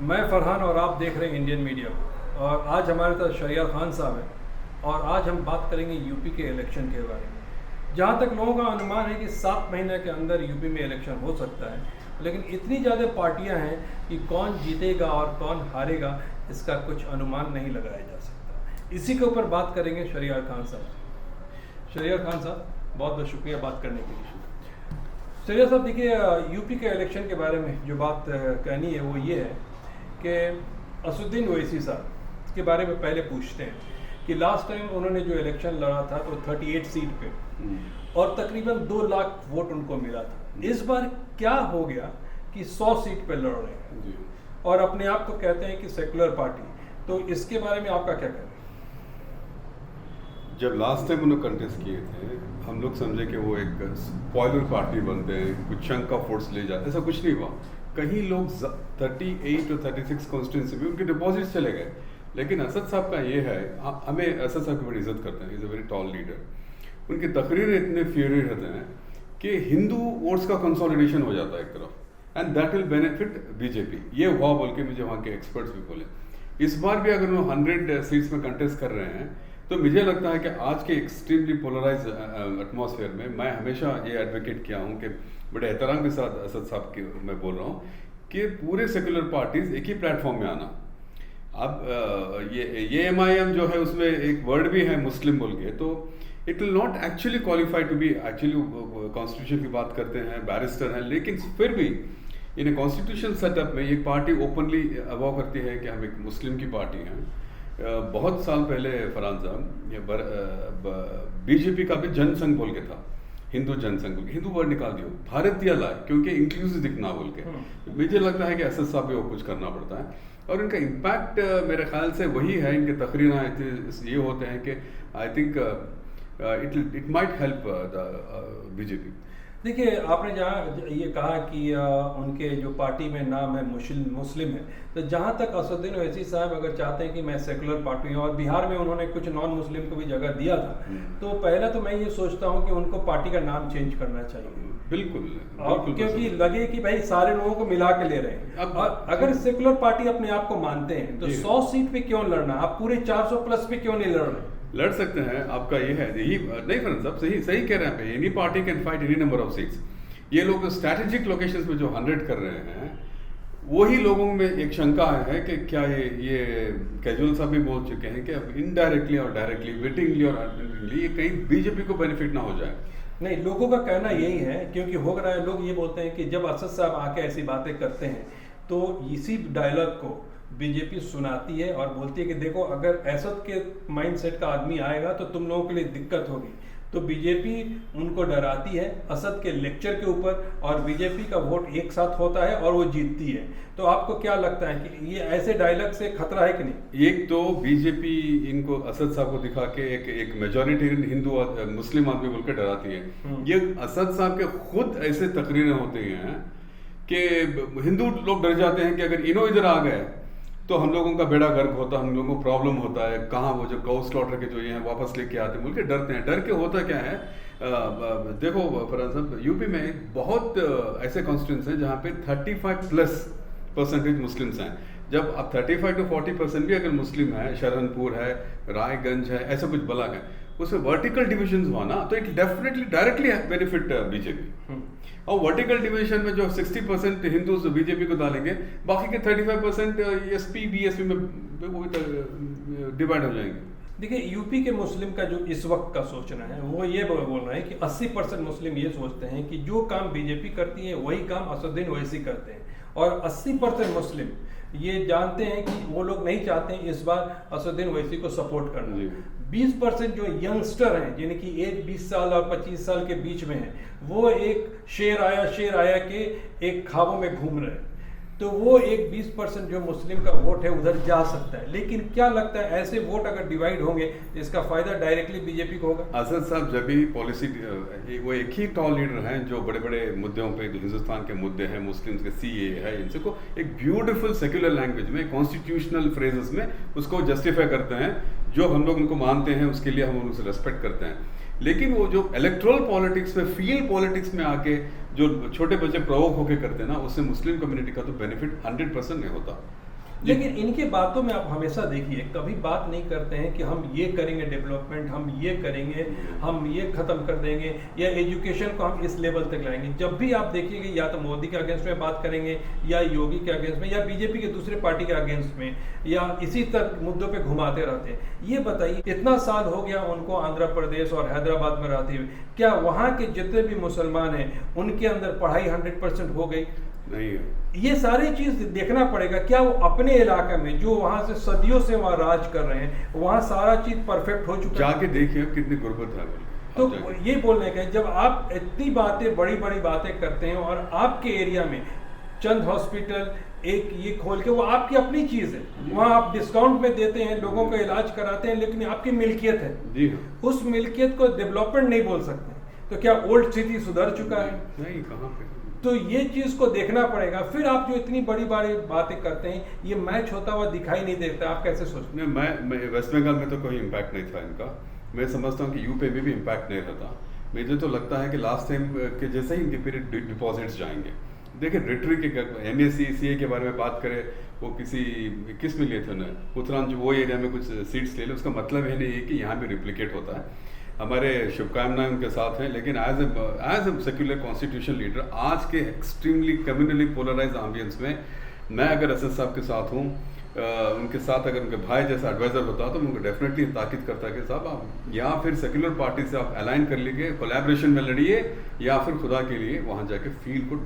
मैं फरहान और आप देख रहे हैं इंडियन मीडिया। और आज हमारे साथ शहरियार खान साहब हैं और आज हम बात करेंगे यूपी के इलेक्शन के बारे में। जहाँ तक लोगों का अनुमान है कि 7 महीने के अंदर यूपी में इलेक्शन हो सकता है, लेकिन इतनी ज़्यादा पार्टियाँ हैं कि कौन जीतेगा और कौन हारेगा इसका कुछ अनुमान नहीं लगाया जा सकता। इसी के ऊपर बात करेंगे शहरियार खान साहब। शहरियार खान साहब, बहुत बहुत शुक्रिया बात करने के लिए। शहरियार साहब, देखिए, यूपी के इलेक्शन के बारे में जो बात कहनी है वो ये है कि असदुद्दीन ओवैसी साहब के बारे में पहले पूछते हैं कि लास्ट टाइम उन्होंने जो इलेक्शन लड़ा था तो 38 सीट पे और तकरीबन 2 लाख वोट उनको मिला था। इस बार क्या हो गया कि 100 सीट पे लड़ रहे हैं और अपने आप को कहते हैं कि सेकुलर पार्टी। तो इसके बारे में आपका क्या कहना है? जब लास्ट टाइम उन्होंने कंटेस्ट किए थे, हम लोग समझे कि वो एक स्पॉइलर पार्टी बनते हैं, कुछ चंक ऑफ वोट्स ले जाते, ऐसा कुछ नहीं हुआ। कहीं लोग 38 और 36 कॉन्स्टिट्यूंसी में उनके डिपॉजिट चले गए। लेकिन असद साहब का ये है, हमें असद साहब की बड़ी इज्जत करते हैं, is a very tall leader. उनके तकरीरें इतने फ्यूरी रहते हैं कि हिंदू वोट्स का कंसोलिडेशन हो जाता है एक तरफ, and that will benefit BJP. ये हुआ बोल के मुझे वहाँ के एक्सपर्ट्स भी बोले। इस बार भी अगर वो 100 सीट्स में कंटेस्ट कर रहे हैं तो मुझे लगता है कि आज के एक्सट्रीमली पोलराइज एटमॉस्फेयर में मैं हमेशा ये एडवोकेट किया हूँ कि बड़े एहतराम के साथ असद साहब की मैं बोल रहा हूँ कि पूरे सेकुलर पार्टीज एक ही प्लेटफॉर्म में आना। अब ये MIM जो है उसमें एक वर्ड भी है मुस्लिम बोल के, तो it will not actually qualify to be actually constitution की बात करते हैं, बैरिस्टर हैं, लेकिन फिर भी इन कॉन्स्टिट्यूशन सेटअप में एक पार्टी ओपनली अवाव करती है कि हम एक मुस्लिम की पार्टी हैं। बहुत साल पहले फरहान साहब बीजेपी का भी जनसंघ बोल के था, हिंदू जनसंघ बोल के, हिंदू वर्ड निकाल दियो, भारतीय लाए क्योंकि इंक्लूसिव दिखना बोल के। मुझे लगता है कि असद साहब भी वो कुछ करना पड़ता है और इनका इम्पैक्ट मेरे ख्याल से वही है। इनके तकरीर ये होते हैं कि I think it might help BJP. देखिए, आपने जहाँ ये कहा कि उनके जो पार्टी में नाम है मुस्लिम है, तो जहाँ तक असदुद्दीन ओवैसी साहब अगर चाहते हैं कि मैं सेकुलर पार्टी हूँ और बिहार में उन्होंने कुछ नॉन मुस्लिम को भी जगह दिया था, तो पहले तो मैं ये सोचता हूँ कि उनको पार्टी का नाम चेंज करना चाहिए। बिल्कुल, क्योंकि लगे कि भाई सारे लोगों को मिला के ले रहे हैं। अब अगर सेकुलर पार्टी अपने आप को मानते हैं तो 100 सीट पे क्यों लड़ना? आप पूरे 400 प्लस पे क्यों नहीं लड़ रहे? लड़ सकते हैं, आपका ये है, यही नहीं फ्रेंड साहब, सही कह रहे हैं। Any party can fight any number of seats. ये लोग स्ट्रैटेजिक लोकेशंस में जो 100 कर रहे हैं, वही लोगों में एक शंका है कि क्या ये कैजुअल साहब भी बोल चुके हैं कि अब इनडायरेक्टली और डायरेक्टली, विटिंगली और अनविटिंगली, ये कहीं बीजेपी को बेनिफिट ना हो जाए। नहीं, लोगों का कहना यही है, क्योंकि हो रहा है, लोग ये बोलते हैं कि जब असद साहब आके ऐसी बातें करते हैं तो इसी डायलॉग को बीजेपी सुनाती है और बोलती है कि देखो, अगर असद के माइंडसेट का आदमी आएगा तो तुम लोगों के लिए दिक्कत होगी। तो बीजेपी उनको डराती है असद के लेक्चर के ऊपर और बीजेपी का वोट एक साथ होता है और वो जीतती है। तो आपको क्या लगता है कि ये ऐसे डायलॉग से खतरा है कि नहीं? एक तो बीजेपी इनको असद साहब को दिखा के एक मेजॉरिटेरियन हिंदू मुस्लिम आदमी बोल के डराती है। ये असद साहब के खुद ऐसे तकरीरें होती हैं कि हिंदू लोग डर जाते हैं कि अगर इन्हों इधर आ गए तो हम लोगों का बेड़ा गर्क होता है, हम लोगों को प्रॉब्लम होता है। कहाँ वो जो काउ स्लॉटर के जो ये हैं वापस लेके आते हैं बोल के डरते हैं। डर के होता क्या है, देखो फरहान साहब, यूपी में बहुत ऐसे कॉन्स्टिट्यूंस हैं जहाँ पे 35+ % मुस्लिम्स हैं। जब अब 35 to 40% भी अगर मुस्लिम है, शरणपुर है, रायगंज है, ऐसा कुछ बलाक है, उसमें वर्टिकल डिविजन हुआ ना, तो it definitely directly benefit BJP. और वर्टिकल डिवीजन में जो 60% हिंदूज बीजेपी को डालेंगे, बाकी के 35% SP BSP में वो डिवाइड हो जाएंगे। देखिए, यूपी के मुस्लिम का जो इस वक्त का सोचना है वो ये बोल रहा है कि 80% मुस्लिम ये सोचते हैं कि जो काम बीजेपी करती है वही काम असदुद्दीन ओवैसी करते हैं, और 80% मुस्लिम ये जानते हैं कि वो लोग नहीं चाहते हैं इस बार असदुद्दीन ओवैसी को सपोर्ट करना। 20% जो यंगस्टर हैं जिनकी एज 20 साल और 25 साल के बीच में है, वो एक शेर आया के एक ख्वाबों में घूम रहे हैं। तो वो एक 20% जो मुस्लिम का वोट है उधर जा सकता है। लेकिन क्या लगता है, ऐसे वोट अगर डिवाइड होंगे इसका फायदा डायरेक्टली बीजेपी को होगा? असद साहब जब भी पॉलिसी, वो एक ही टॉल लीडर हैं जो बड़े बड़े मुद्दों पे, जो हिंदुस्तान के मुद्दे हैं, मुस्लिम्स के CAA है, इनसे को एक ब्यूटीफुल सेक्युलर लैंग्वेज में, कॉन्स्टिट्यूशनल फ्रेजेस में उसको जस्टिफाई करते हैं। जो हम लोग उनको मानते हैं उसके लिए हम उनसे रेस्पेक्ट करते हैं। लेकिन वो जो इलेक्ट्रल पॉलिटिक्स में, फील्ड पॉलिटिक्स में आके जो छोटे बच्चे प्रोवोक होके करते हैं ना, उससे मुस्लिम कम्युनिटी का तो बेनिफिट 100% नहीं होता। लेकिन इनकी बातों में आप हमेशा देखिए, कभी बात नहीं करते हैं कि हम ये करेंगे डेवलपमेंट, हम ये करेंगे, हम ये खत्म कर देंगे, या एजुकेशन को हम इस लेवल तक लाएंगे। जब भी आप देखिएगा या तो मोदी के अगेंस्ट में बात करेंगे, या योगी के अगेंस्ट में, या बीजेपी के दूसरे पार्टी के अगेंस्ट में, या इसी तरह मुद्दों पे घुमाते रहते हैं। ये बताइए, इतना साल हो गया उनको आंध्र प्रदेश और हैदराबाद में रहते हुए, क्या वहाँ के जितने भी मुसलमान हैं उनके अंदर पढ़ाई 100% हो गई? नहीं है। ये सारी चीज देखना पड़ेगा। क्या वो अपने इलाके में जो वहां से सदियों से वहां राज कर रहे हैं, वहां सारा चीज परफेक्ट हो चुका है? जाके देखिए कितनी गुर्बत है। तो ये बोलने का, जब आप इतनी बातें, बड़ी बड़ी बातें करते हैं और आपके एरिया में चंद हॉस्पिटल एक ये खोल के, वो आपकी अपनी चीज है, वहाँ आप डिस्काउंट में देते हैं, लोगों का इलाज कराते हैं, लेकिन आपकी मिल्कियत है जी। उस मिल्कियत को डेवलपमेंट नहीं बोल सकते। तो क्या ओल्ड स्थिति सुधर चुका है? नहीं, कहाँ पे। तो ये चीज को देखना पड़ेगा। फिर आप जो इतनी बड़ी बड़ी बातें करते हैं, ये मैच होता हुआ दिखाई नहीं देता। आप कैसे सोचते हैं? मैं वेस्ट बंगाल में तो कोई इम्पैक्ट नहीं था इनका। मैं समझता हूँ कि यूपी में भी इम्पैक्ट नहीं रहता। मुझे तो लगता है कि लास्ट टाइम के जैसे ही इनके पीरियड डिपॉजिट्स जाएंगे। देखिए रिटरी के MSc के बारे में बात करें, वो किस में लिए थे ना, उत्तरांचल वो एरिया में कुछ सीट्स ले ले, उसका मतलब ये नहीं है कि यहाँ भी रिप्लिकेट होता है। हमारे शुभकामनाएं उनके साथ हैं, लेकिन as a secular constitution leader आज के एक्सट्रीमली कम्युनली पोलराइज एम्बियंस में मैं अगर असद साहब के साथ हूँ, उनके साथ अगर उनके भाई जैसा एडवाइजर होता तो उनको डेफिनेटली ताकीद करता कि साहब आप या फिर सेक्युलर पार्टी से आप अलाइन कर लीजिए, कोलैबोरेशन में लड़िए, या फिर खुदा के लिए वहाँ जाके फील्ड को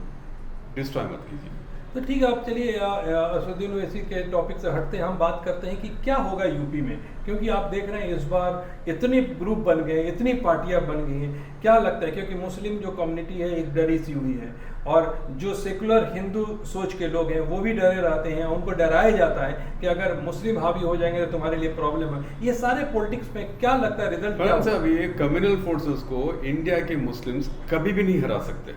डिस्ट्रॉय मत कीजिए। तो ठीक है, आप चलिए असदुद्दीन ओवैसी के टॉपिक से हटते हैं, हम बात करते हैं कि क्या होगा यूपी में। क्योंकि आप देख रहे हैं इस बार इतने ग्रुप बन गए, इतनी पार्टियां बन गई हैं। क्या लगता है, क्योंकि मुस्लिम जो कम्युनिटी है एक डरी सी हुई है, और जो सेकुलर हिंदू सोच के लोग हैं वो भी डरे रहते हैं, उनको डराया जाता है कि अगर मुस्लिम हावी हो जाएंगे तो तुम्हारे लिए प्रॉब्लम है। ये सारे पॉलिटिक्स में क्या लगता है रिजल्ट क्या होगा? साहब, ये कम्युनल फोर्सेस को इंडिया के मुस्लिम्स कभी भी नहीं हरा सकते,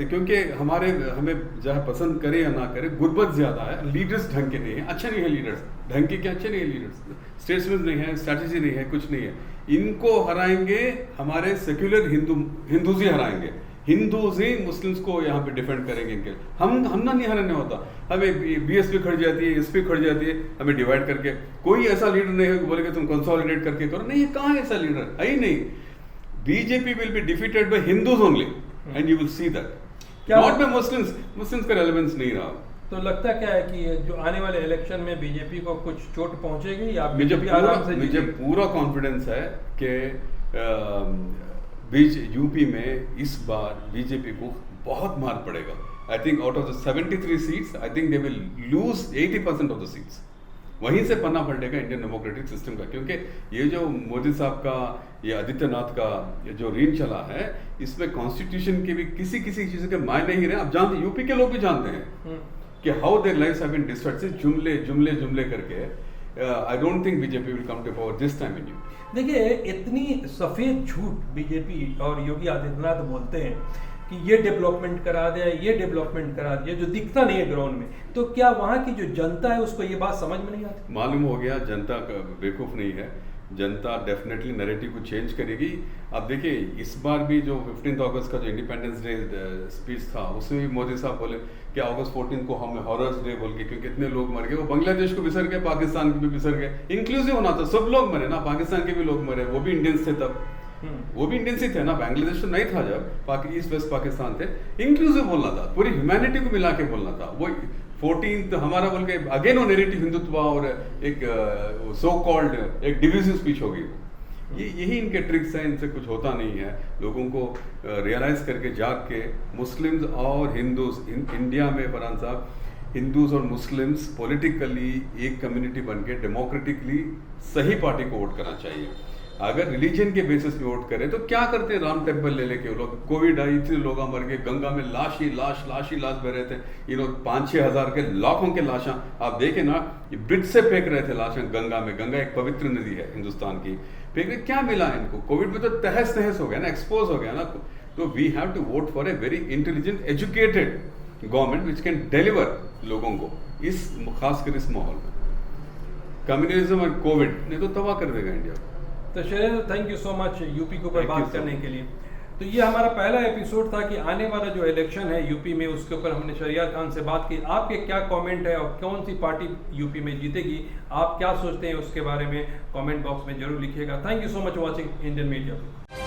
क्योंकि हमें चाहे पसंद करे या ना करे, गुर्बत ज्यादा है, लीडर्स ढंग के नहीं है, अच्छे नहीं है लीडर्स, ढंग के क्या अच्छे नहीं है लीडर्स, स्टेट्समैन नहीं है, स्ट्रैटेजी नहीं है, कुछ नहीं है। इनको हराएंगे हमारे सेक्युलर हिंदूज ही हराएंगे, हिंदूज ही मुस्लिम्स को यहाँ पे डिफेंड करेंगे इनके। हम ना नहीं हराने होता, हमें BSP खड़ जाती है, SP खड़ जाती है, हमें डिवाइड करके। कोई ऐसा लीडर नहीं है कि बोलेगा तुम कंसोलिडेट करके करो, नहीं, कहाँ है ऐसा लीडर, है ही नहीं। BJP will be defeated by Hindus only and you will see that, not by Muslims का रेलेवेंस नहीं रहा। तो लगता क्या है कि जो आने वाले इलेक्शन में बीजेपी को कुछ चोट पहुंचेगी, या मुझे पूरा कॉन्फिडेंस है कि यूपी में इस बार बीजेपी को बहुत मार पड़ेगा। I think out of the 73 seats, I think they will lose 80% of the seats. वहीं से पन्ना पलटेगा इंडियन डेमोक्रेटिक सिस्टम का, क्योंकि ये जो मोदी साहब का, ये आदित्यनाथ का ये जो रीन चला है, इसमें कॉन्स्टिट्यूशन के भी किसी चीज के मायने ही रहे। आप जानते, यूपी के लोग भी जानते हैं कि how their lives have been destroyed से जुमले करके। I don't think BJP will come to power this time in UP. देखिए, इतनी सफेद झूठ बीजेपी और योगी आदित्यनाथ बोलते हैं कि ये डेवलपमेंट करा दिया, ये डेवलपमेंट करा दिया, जो दिखता नहीं है ग्राउंड में। तो क्या वहाँ की जो जनता है उसको ये बात समझ में नहीं आती? मालूम हो गया जनता बेवकूफ़ नहीं है, जनता डेफिनेटली नैरेटिव को चेंज करेगी। अब देखिए, इस बार भी जो 15 अगस्त का जो इंडिपेंडेंस डे स्पीच था, उसमें भी मोदी साहब बोले कि अगस्त 14 को हम हॉरर्स डे बोल के, क्योंकि इतने लोग मर गए। वो बांग्लादेश को बिसर गए, पाकिस्तान को भी बिसर गए, इंक्लूसिव होना था, सब लोग मरे ना, पाकिस्तान के भी लोग मरे, वो भी इंडियंस थे तब, वो भी इंडियंस ही थे ना, बांग्लादेश तो नहीं था जब, ईस्ट वेस्ट पाकिस्तान थे। इंक्लूसिव बोलना था, पूरी ह्यूमैनिटी को मिला के बोलना था। वो 14 हमारा बोल के अगेन वो नेरेटिव हिंदुत्व और एक सो कॉल्ड एक डिविजिव स्पीच होगी। यही इनके ट्रिक्स हैं, इनसे कुछ होता नहीं है। लोगों को रियलाइज करके जाग के मुस्लिम्स और हिंदूज इंडिया में, फरहान साहब, हिंदूज और मुस्लिम्स पॉलिटिकली एक कम्युनिटी बन के डेमोक्रेटिकली सही पार्टी को वोट करना चाहिए। अगर रिलीजन के बेसिस पे वोट करें तो क्या करते हैं, राम टेम्पल ले लेके लोग, कोविड आई, इतने लोग मर गए, गंगा में लाश ही लाश बह रहे थे, 5-6 हज़ार के लाखों के लाशा आप देखें ना, ये ब्रिज से फेंक रहे थे लाशें गंगा में। गंगा एक पवित्र नदी है हिंदुस्तान की, फेंक रहे, क्या मिला इनको? कोविड में तो तहस नहस हो गया ना, एक्सपोज हो गया ना। तो we have to vote for a very intelligent educated government which can deliver लोगों को, इस खासकर इस माहौल में। कम्युनिज्म और कोविड ने तो तबाह कर देगा इंडिया को। तो Shailendra, thank you so much UP के ऊपर बात करने के लिए। तो ये हमारा पहला एपिसोड था कि आने वाला जो इलेक्शन है यूपी में, उसके ऊपर हमने शहरयार खान से बात की। आपके क्या कमेंट है और कौन सी पार्टी यूपी में जीतेगी, आप क्या सोचते हैं उसके बारे में कमेंट बॉक्स में जरूर लिखिएगा। Thank you so much watching Indian media.